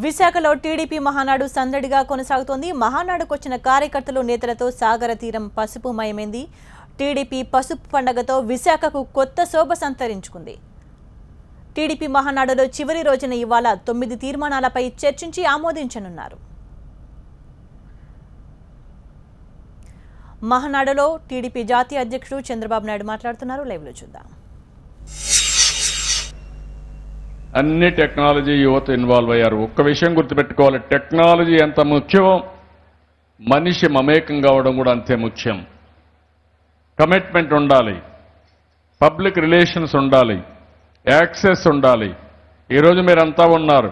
విశాఖలో టీడీపీ మహానాడు సందడిగా కొనసాగుతోంది. మహానాడుకు వచ్చిన కార్యకర్తలు నేతలతో సాగర తీరం పసుపుమయమైంది. టీడీపీ పసుపు పండుగతో విశాఖకు కొత్త శోభ సంతరించుకుంది. టీడీపీ మహానాడులో చివరి రోజున ఇవాళ 9 తీర్మానాలపై చర్చించి ఆమోదించనున్నారు. మహానాడులో టీడీపీ జాతీయ అధ్యక్షుడు చంద్రబాబు నాయుడు మాట్లాడుతున్నారు. లైవ్లో చూద్దాం. అన్ని టెక్నాలజీ యువత ఇన్వాల్వ్ అయ్యారు. ఒక్క విషయం గుర్తుపెట్టుకోవాలి, టెక్నాలజీ ఎంత ముఖ్యమో మనిషి మమేకం కావడం కూడా అంతే ముఖ్యం. కమిట్మెంట్ ఉండాలి, పబ్లిక్ రిలేషన్స్ ఉండాలి, యాక్సెస్ ఉండాలి. ఈరోజు మీరంతా ఉన్నారు,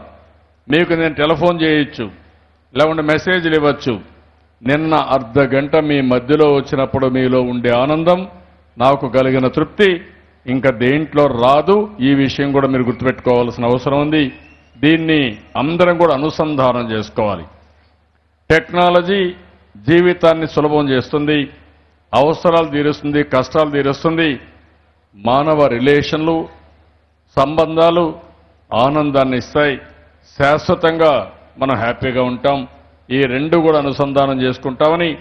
మీకు నేను టెలిఫోన్ చేయొచ్చు, లేకుంటే మెసేజ్లు ఇవ్వచ్చు. నిన్న అర్ధగంట మీ మధ్యలో వచ్చినప్పుడు మీలో ఉండే ఆనందం, నాకు కలిగిన తృప్తి ఇంకా దేంట్లో రాదు. ఈ విషయం కూడా మీరు గుర్తుపెట్టుకోవాల్సిన అవసరం ఉంది. దీన్ని అందరం కూడా అనుసంధానం చేసుకోవాలి. టెక్నాలజీ జీవితాన్ని సులభం చేస్తుంది, అవసరాలు తీరుస్తుంది, కష్టాలు తీరుస్తుంది. మానవ రిలేషన్లు, సంబంధాలు ఆనందాన్ని ఇస్తాయి. శాశ్వతంగా మనం హ్యాపీగా ఉంటాం. ఈ రెండు కూడా అనుసంధానం చేసుకుంటామని,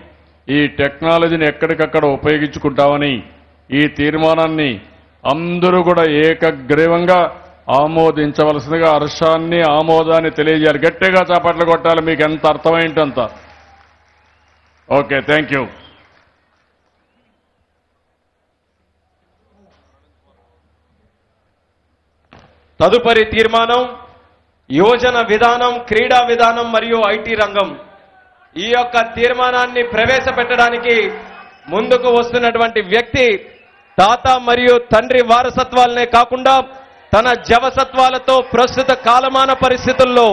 ఈ టెక్నాలజీని ఎక్కడికక్కడ ఉపయోగించుకుంటామని ఈ తీర్మానాన్ని అందరూ కూడా ఏకగ్రీవంగా ఆమోదించవలసిందిగా హర్షాన్ని, ఆమోదాన్ని తెలియజేయాలి. గట్టిగా చప్పట్లు కొట్టాలి, మీకు ఎంత అర్థమైంటంత. Okay, thank you. తదుపరి తీర్మానం యోజన విధానం, క్రీడా విధానం మరియు ఐటీ రంగం. ఈ యొక్క తీర్మానాన్ని ప్రవేశపెట్టడానికి ముందుకు వస్తున్నటువంటి వ్యక్తి తాత మరియు తండ్రి వారసత్వాలనే కాకుండా తన జవసత్వాలతో ప్రస్తుత కాలమాన పరిస్థితుల్లో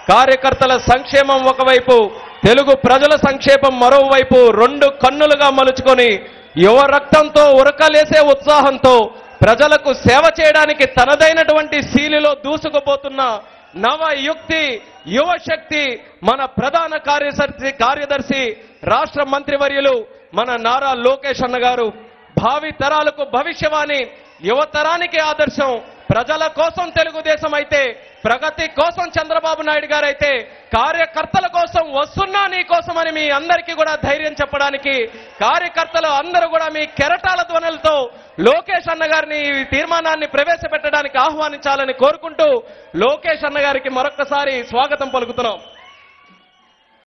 కార్యకర్తల సంక్షేమం ఒకవైపు, తెలుగు ప్రజల సంక్షేమం మరోవైపు రెండు కన్నులుగా మలుచుకొని యువ రక్తంతో ఉరకలేసే ఉత్సాహంతో ప్రజలకు సేవ చేయడానికి తనదైనటువంటి శీలిలో దూసుకుపోతున్న నవయుక్తి, యువశక్తి మన ప్రధాన కార్యదర్శి రాష్ట్ర మంత్రివర్యులు మన నారా లోకేష్ అన్న గారు. భావి తరాలకు భవిష్యవాణి, యువతరానికి ఆదర్శం. ప్రజల కోసం తెలుగుదేశం అయితే, ప్రగతి కోసం చంద్రబాబు నాయుడు గారైతే, కార్యకర్తల కోసం వస్తున్నా నీ కోసం అని మీ అందరికీ కూడా ధైర్యం చెప్పడానికి కార్యకర్తలు అందరూ కూడా మీ కెరటాల ధ్వనులతో లోకేష్ అన్న గారిని ఈ తీర్మానాన్ని ప్రవేశపెట్టడానికి ఆహ్వానించాలని కోరుకుంటూ లోకేష్ అన్న గారికి మరొక్కసారి స్వాగతం పలుకుతున్నాం.